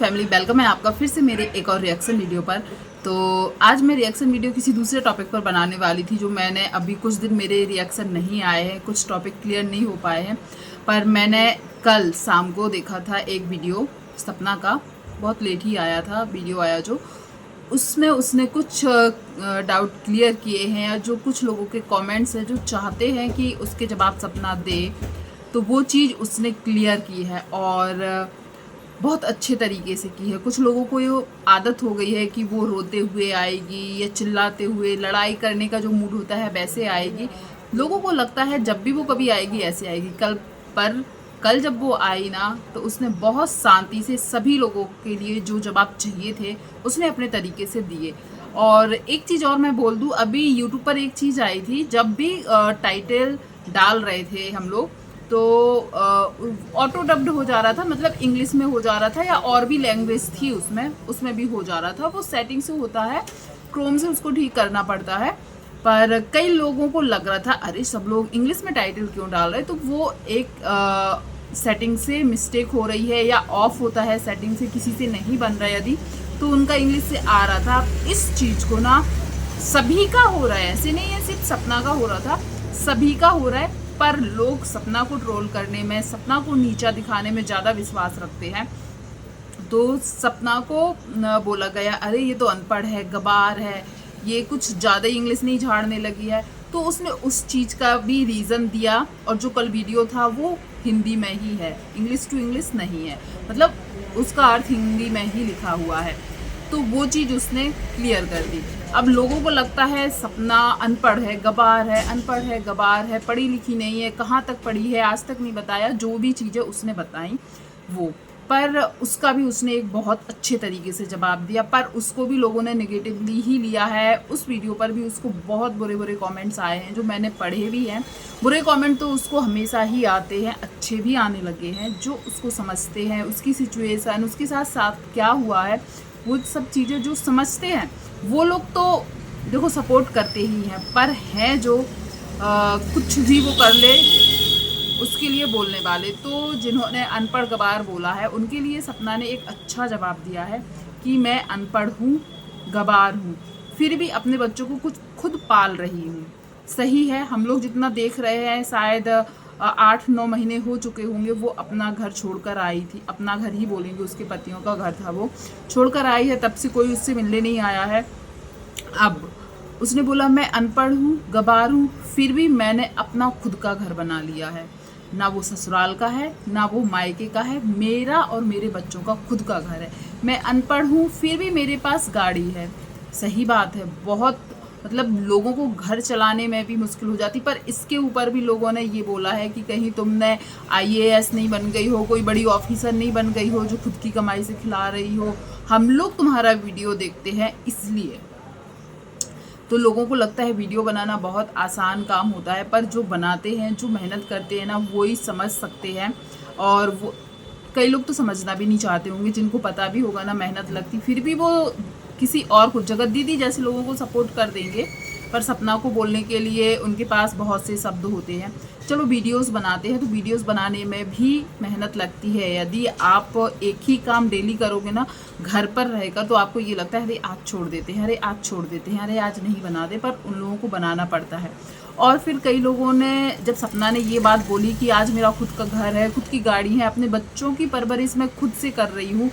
Family, welcome है आपका फिर से मेरे एक और रिएक्शन वीडियो पर। तो आज मैं रिएक्शन वीडियो किसी दूसरे टॉपिक पर बनाने वाली थी, जो मैंने अभी कुछ दिन मेरे रिएक्शन नहीं आए हैं, कुछ टॉपिक क्लियर नहीं हो पाए हैं। पर मैंने कल शाम को देखा था एक वीडियो सपना का, बहुत लेट ही आया था वीडियो आया जो, उसमें उसने कुछ डाउट क्लियर किए हैं, या जो कुछ लोगों के कमेंट्स हैं जो चाहते हैं कि उसके जवाब सपना दे, तो वो चीज़ उसने क्लियर की है और बहुत अच्छे तरीके से की है। कुछ लोगों को ये आदत हो गई है कि वो रोते हुए आएगी या चिल्लाते हुए, लड़ाई करने का जो मूड होता है वैसे आएगी। लोगों को लगता है जब भी वो कभी आएगी ऐसे आएगी। कल जब वो आई ना, तो उसने बहुत शांति से सभी लोगों के लिए जो जवाब चाहिए थे उसने अपने तरीके से दिए। और एक चीज़ और मैं बोल दूँ, अभी यूट्यूब पर एक चीज़ आई थी, जब भी टाइटल डाल रहे थे हम लोग, तो ऑटो डब्ड हो जा रहा था, मतलब इंग्लिश में हो जा रहा था या और भी लैंग्वेज थी उसमें भी हो जा रहा था। वो सेटिंग से होता है, क्रोम से उसको ठीक करना पड़ता है। पर कई लोगों को लग रहा था अरे सब लोग इंग्लिश में टाइटल क्यों डाल रहे हैं, तो वो एक सेटिंग से मिस्टेक हो रही है या ऑफ होता है सेटिंग से, किसी से नहीं बन रहा है यदि, तो उनका इंग्लिश से आ रहा था। इस चीज़ को ना सभी का हो रहा है, ऐसे नहीं है सिर्फ सपना का हो रहा था, सभी का हो रहा है। पर लोग सपना को ट्रोल करने में, सपना को नीचा दिखाने में ज़्यादा विश्वास रखते हैं। तो सपना को बोला गया अरे ये तो अनपढ़ है, गवार है, ये कुछ ज़्यादा इंग्लिश नहीं झाड़ने लगी है। तो उसने उस चीज़ का भी रीज़न दिया, और जो कल वीडियो था वो हिंदी में ही है, इंग्लिश टू इंग्लिश नहीं है, मतलब उसका अर्थ हिंदी में ही लिखा हुआ है। तो वो चीज़ उसने क्लियर कर दी। अब लोगों को लगता है सपना अनपढ़ है, गवार है, अनपढ़ है, गवार है, पढ़ी लिखी नहीं है, कहाँ तक पढ़ी है आज तक नहीं बताया, जो भी चीज़ें उसने बताई वो। पर उसका भी उसने एक बहुत अच्छे तरीके से जवाब दिया, पर उसको भी लोगों ने नेगेटिवली ही लिया है। उस वीडियो पर भी उसको बहुत बुरे बुरे कमेंट्स आए हैं, जो मैंने पढ़े भी हैं। बुरे कमेंट तो उसको हमेशा ही आते हैं, अच्छे भी आने लगे हैं, जो उसको समझते हैं, उसकी सिचुएशन, उसके साथ साथ क्या हुआ है, वो सब चीज़ें जो समझते हैं वो लोग तो देखो सपोर्ट करते ही हैं। पर हैं जो कुछ भी वो कर ले उसके लिए बोलने वाले, तो जिन्होंने अनपढ़ गवार बोला है उनके लिए सपना ने एक अच्छा जवाब दिया है कि मैं अनपढ़ हूँ, गवार हूँ, फिर भी अपने बच्चों को कुछ खुद पाल रही हूँ। सही है, हम लोग जितना देख रहे हैं, शायद 8-9 महीने हो चुके होंगे वो अपना घर छोड़कर आई थी, अपना घर ही बोलेंगे, उसके पतियों का घर था, वो छोड़कर आई है, तब से कोई उससे मिलने नहीं आया है। अब उसने बोला मैं अनपढ़ हूँ, गवार हूँ, फिर भी मैंने अपना खुद का घर बना लिया है। ना वो ससुराल का है, ना वो मायके का है, मेरा और मेरे बच्चों का खुद का घर है। मैं अनपढ़ हूँ, फिर भी मेरे पास गाड़ी है। सही बात है, बहुत मतलब लोगों को घर चलाने में भी मुश्किल हो जाती, पर इसके ऊपर भी लोगों ने ये बोला है कि कहीं तुमने आईएएस नहीं बन गई हो, कोई बड़ी ऑफिसर नहीं बन गई हो जो खुद की कमाई से खिला रही हो। हम लोग तुम्हारा वीडियो देखते हैं इसलिए। तो लोगों को लगता है वीडियो बनाना बहुत आसान काम होता है, पर जो बनाते हैं, जो मेहनत करते हैं ना, वो ही समझ सकते हैं। और वो कई लोग तो समझना भी नहीं चाहते होंगे, जिनको पता भी होगा ना मेहनत लगती, फिर भी वो किसी और को, जगत दीदी जैसे लोगों को सपोर्ट कर देंगे, पर सपना को बोलने के लिए उनके पास बहुत से शब्द होते हैं। चलो वीडियोस बनाते हैं तो वीडियोस बनाने में भी मेहनत लगती है। यदि आप एक ही काम डेली करोगे ना घर पर रहकर, तो आपको ये लगता है अरे आज छोड़ देते हैं, अरे आज छोड़ देते हैं, अरे आज नहीं बनाते, पर उन लोगों को बनाना पड़ता है। और फिर कई लोगों ने, जब सपना ने ये बात बोली कि आज मेरा खुद का घर है, खुद की गाड़ी है, अपने बच्चों की परवरिश मैं खुद से कर रही हूँ,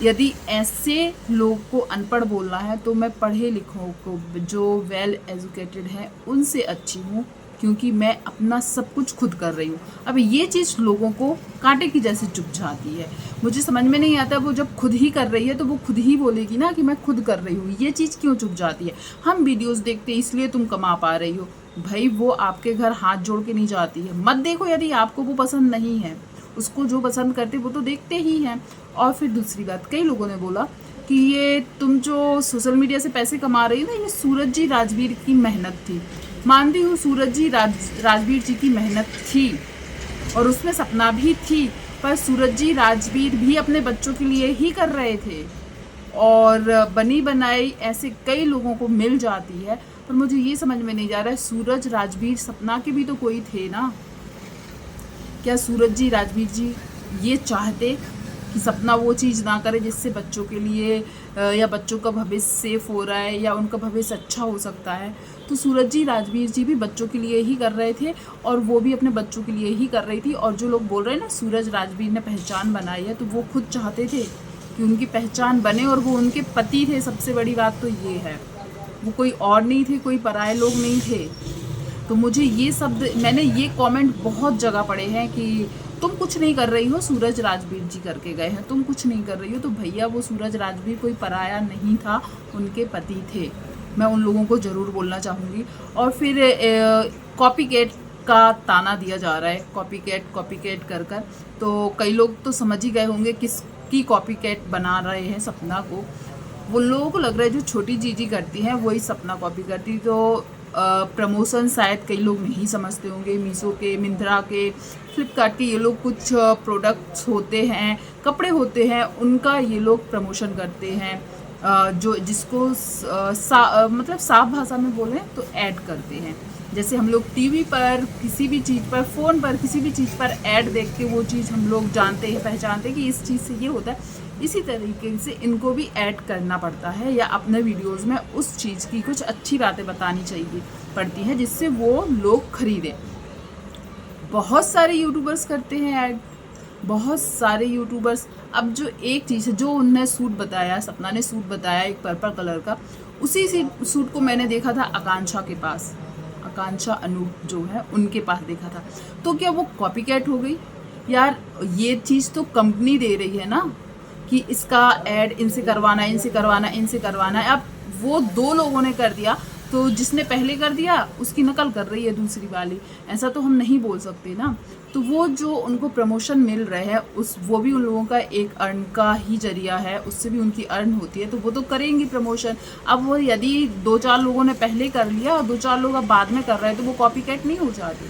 यदि ऐसे लोग को अनपढ़ बोलना है, तो मैं पढ़े लिखों को, जो वेल एजुकेटेड है, उनसे अच्छी हूँ, क्योंकि मैं अपना सब कुछ खुद कर रही हूँ। अब ये चीज़ लोगों को कांटे की जैसे चुभ जाती है। मुझे समझ में नहीं आता, वो जब खुद ही कर रही है तो वो खुद ही बोलेगी ना कि मैं खुद कर रही हूँ, ये चीज़ क्यों चुभ जाती है। हम वीडियोस देखते इसलिए तुम कमा पा रही हो, भाई वो आपके घर हाथ जोड़ के नहीं जाती है। मत देखो, यदि आपको वो पसंद नहीं है, उसको जो पसंद करते वो तो देखते ही हैं। और फिर दूसरी बात, कई लोगों ने बोला कि ये तुम जो सोशल मीडिया से पैसे कमा रही हो ना, ये सूरज जी राजवीर की मेहनत थी। मानती हूँ सूरज जी राजवीर जी की मेहनत थी, और उसमें सपना भी थी, पर सूरज जी राजवीर भी अपने बच्चों के लिए ही कर रहे थे, और बनी बनाई ऐसे कई लोगों को मिल जाती है। पर मुझे ये समझ में नहीं जा रहा है, सूरज राजवीर सपना के भी तो कोई थे ना। क्या सूरज जी राजवीर जी ये चाहते कि सपना वो चीज़ ना करे जिससे बच्चों के लिए या बच्चों का भविष्य सेफ हो रहा है या उनका भविष्य अच्छा हो सकता है। तो सूरज जी, राजवीर जी भी बच्चों के लिए ही कर रहे थे और वो भी अपने बच्चों के लिए ही कर रही थी। और जो लोग बोल रहे हैं ना सूरज राजवीर ने पहचान बनाई है, तो वो खुद चाहते थे कि उनकी पहचान बने और वो उनके पति थे। सबसे बड़ी बात तो ये है, वो कोई और नहीं थे, कोई पराये लोग नहीं थे। तो मुझे ये शब्द, मैंने ये कमेंट बहुत जगह पढ़े हैं कि तुम कुछ नहीं कर रही हो, सूरज राजवीर जी करके गए हैं, तुम कुछ नहीं कर रही हो। तो भैया, वो सूरज राजवीर कोई पराया नहीं था, उनके पति थे। मैं उन लोगों को ज़रूर बोलना चाहूँगी। और फिर कॉपीकैट का ताना दिया जा रहा है, कॉपीकैट कर कर। तो कई लोग तो समझ ही गए होंगे किसकी कॉपीकैट बना रहे हैं सपना को। वो लोगों को लग रहा है जो छोटी चीज़ी करती हैं वही सपना कॉपी करती। तो प्रमोशन शायद कई लोग नहीं समझते होंगे। मीशो के, मिंत्रा के, फ्लिपकार्ट के ये लोग कुछ प्रोडक्ट्स होते हैं, कपड़े होते हैं, उनका ये लोग प्रमोशन करते हैं। जो जिसको मतलब साफ भाषा में बोलें तो ऐड करते हैं। जैसे हम लोग टीवी पर, किसी भी चीज़ पर, फ़ोन पर, किसी भी चीज़ पर ऐड देख के वो चीज़ हम लोग जानते हैं, पहचानते हैं कि इस चीज़ से ये होता है। इसी तरीके से इनको भी ऐड करना पड़ता है या अपने वीडियोस में उस चीज़ की कुछ अच्छी बातें बतानी चाहिए पड़ती हैं जिससे वो लोग खरीदें। बहुत सारे यूट्यूबर्स करते हैं ऐड, बहुत सारे यूट्यूबर्स। अब जो एक चीज़ है, जो उनने सूट बताया, सपना ने सूट बताया एक पर्पल कलर का, उसी सूट को मैंने देखा था आकांक्षा के पास, आकांक्षा अनूप जो है उनके पास देखा था। तो क्या वो कॉपीकैट हो गई? यार, ये चीज़ तो कंपनी दे रही है ना कि इसका ऐड इनसे करवाना है, इनसे करवाना है, इनसे करवाना है। अब वो दो लोगों ने कर दिया तो जिसने पहले कर दिया उसकी नकल कर रही है दूसरी वाली, ऐसा तो हम नहीं बोल सकते ना। तो वो जो उनको प्रमोशन मिल रहे हैं वो भी उन लोगों का एक अर्न का ही जरिया है, उससे भी उनकी अर्न होती है, तो वो तो करेंगी प्रमोशन। अब वो यदि 2-4 लोगों ने पहले कर लिया और 2-4 लोग अब बाद में कर रहे हैं तो वो कॉपीकैट नहीं हो जाती,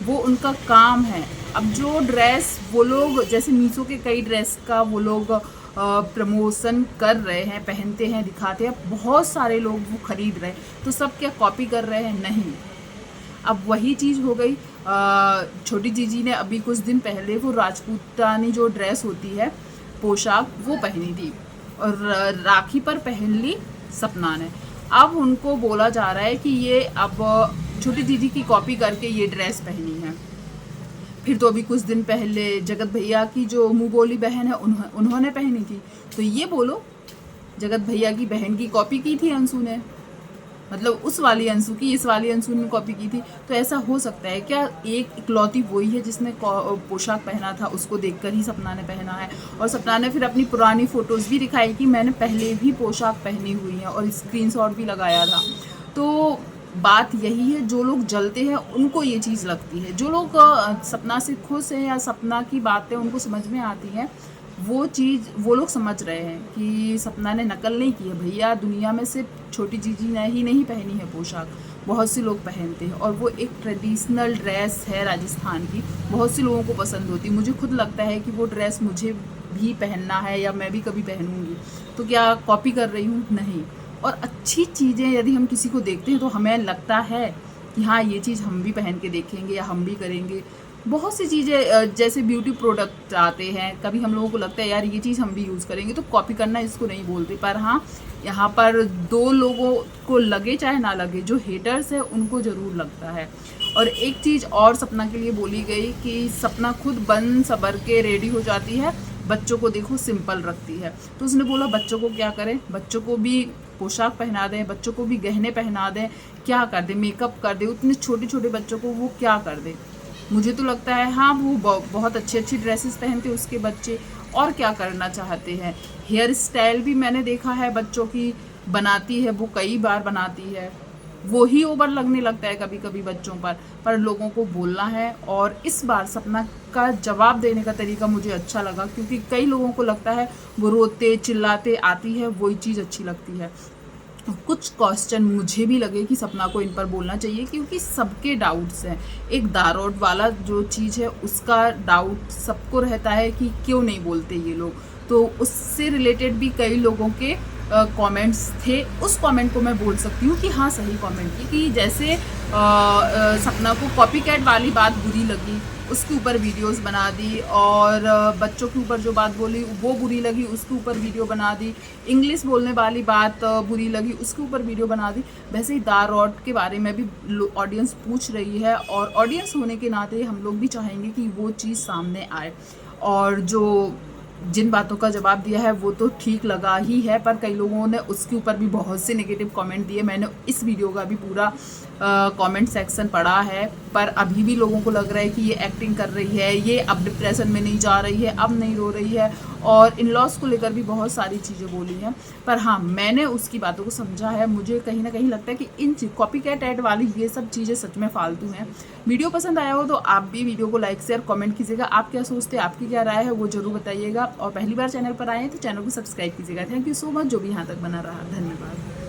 वो उनका काम है। अब जो ड्रेस वो लोग, जैसे मीशो के कई ड्रेस का वो लोग प्रमोशन कर रहे हैं, पहनते हैं, दिखाते हैं, बहुत सारे लोग वो खरीद रहे हैं, तो सब क्या कॉपी कर रहे हैं? नहीं। अब वही चीज़ हो गई। छोटी जीजी ने अभी कुछ दिन पहले वो राजपूतानी जो ड्रेस होती है, पोशाक, वो पहनी थी और राखी पर पहन ली सपना ने। अब उनको बोला जा रहा है कि ये अब छोटी दीदी की कॉपी करके ये ड्रेस पहनी है। फिर तो अभी कुछ दिन पहले जगत भैया की जो मुँह बोली बहन है उन्होंने पहनी थी। तो ये बोलो, जगत भैया की बहन की कॉपी की थी अंशु ने, मतलब उस वाली अंशु की इस वाली अंशु ने कॉपी की थी। तो ऐसा हो सकता है क्या? एक इकलौती वही है जिसने पोशाक पहना था, उसको देखकर ही सपना ने पहना है। और सपना ने फिर अपनी पुरानी फ़ोटोज़ भी दिखाई कि मैंने पहले भी पोशाक पहनी हुई है और स्क्रीनशॉट भी लगाया था। तो बात यही है, जो लोग जलते हैं उनको ये चीज़ लगती है, जो लोग सपना से खुश हैं या सपना की बातें उनको समझ में आती हैं, वो चीज़ वो लोग समझ रहे हैं कि सपना ने नकल नहीं की है। भैया, दुनिया में सिर्फ छोटी जीजी ने ही नहीं पहनी है पोशाक, बहुत से लोग पहनते हैं और वो एक ट्रेडिशनल ड्रेस है राजस्थान की, बहुत से लोगों को पसंद होती है। मुझे खुद लगता है कि वो ड्रेस मुझे भी पहनना है या मैं भी कभी पहनूंगी। तो क्या कॉपी कर रही हूँ? नहीं। और अच्छी चीज़ें यदि हम किसी को देखते हैं तो हमें लगता है कि हाँ, ये चीज़ हम भी पहन के देखेंगे या हम भी करेंगे। बहुत सी चीज़ें जैसे ब्यूटी प्रोडक्ट आते हैं, कभी हम लोगों को लगता है यार ये चीज़ हम भी यूज़ करेंगे, तो कॉपी करना इसको नहीं बोलते। पर हाँ, यहाँ पर 2 लोगों को लगे चाहे ना लगे, जो हेटर्स है उनको ज़रूर लगता है। और एक चीज़ और सपना के लिए बोली गई कि सपना खुद बन सबर के रेडी हो जाती है, बच्चों को देखो सिंपल रखती है। तो उसने बोला बच्चों को क्या करें, बच्चों को भी पोशाक पहना दें, बच्चों को भी गहने पहना दें, क्या कर दें, मेकअप कर दें, उतने छोटे छोटे बच्चों को वो क्या कर दें। मुझे तो लगता है हाँ, वो बहुत अच्छी अच्छी ड्रेसेस पहनते उसके बच्चे, और क्या करना चाहते हैं। हेयर स्टाइल भी मैंने देखा है बच्चों की बनाती है, वो कई बार बनाती है, वो ही ओवर लगने लगता है कभी कभी बच्चों पर लोगों को बोलना है। और इस बार सपना का जवाब देने का तरीका मुझे अच्छा लगा, क्योंकि कई लोगों को लगता है वो रोते चिल्लाते आती है वही चीज़ अच्छी लगती है। कुछ क्वेश्चन मुझे भी लगे कि सपना को इन पर बोलना चाहिए, क्योंकि सबके डाउट्स हैं। एक दारोद वाला जो चीज़ है उसका डाउट सबको रहता है कि क्यों नहीं बोलते ये लोग, तो उससे रिलेटेड भी कई लोगों के कमेंट्स थे। उस कमेंट को मैं बोल सकती हूँ कि हाँ, सही कमेंट की, कि जैसे सपना को कॉपीकैट वाली बात बुरी लगी, उसके ऊपर वीडियोस बना दी, और बच्चों के ऊपर जो बात बोली वो बुरी लगी उसके ऊपर वीडियो बना दी, इंग्लिश बोलने वाली बात बुरी लगी उसके ऊपर वीडियो बना दी। वैसे ही दार रॉड के बारे में भी ऑडियंस पूछ रही है, और ऑडियंस होने के नाते हम लोग भी चाहेंगे कि वो चीज़ सामने आए। और जो जिन बातों का जवाब दिया है वो तो ठीक लगा ही है, पर कई लोगों ने उसके ऊपर भी बहुत से नेगेटिव कमेंट दिए। मैंने इस वीडियो का भी पूरा कमेंट सेक्शन पढ़ा है, पर अभी भी लोगों को लग रहा है कि ये एक्टिंग कर रही है, ये अब डिप्रेशन में नहीं जा रही है, अब नहीं रो रही है, और इन लॉस को लेकर भी बहुत सारी चीज़ें बोली हैं। पर हाँ, मैंने उसकी बातों को समझा है। मुझे कहीं ना कहीं लगता है कि इन कॉपी कैट ऐड वाली ये सब चीज़ें सच में फालतू हैं। वीडियो पसंद आया हो तो आप भी वीडियो को लाइक शेयर कमेंट कीजिएगा। आप क्या सोचते हैं, आपकी क्या राय है वो जरूर बताइएगा, और पहली बार चैनल पर आए हैं तो चैनल को सब्सक्राइब कीजिएगा। थैंक यू सो मच जो भी यहाँ तक बना रहा। धन्यवाद।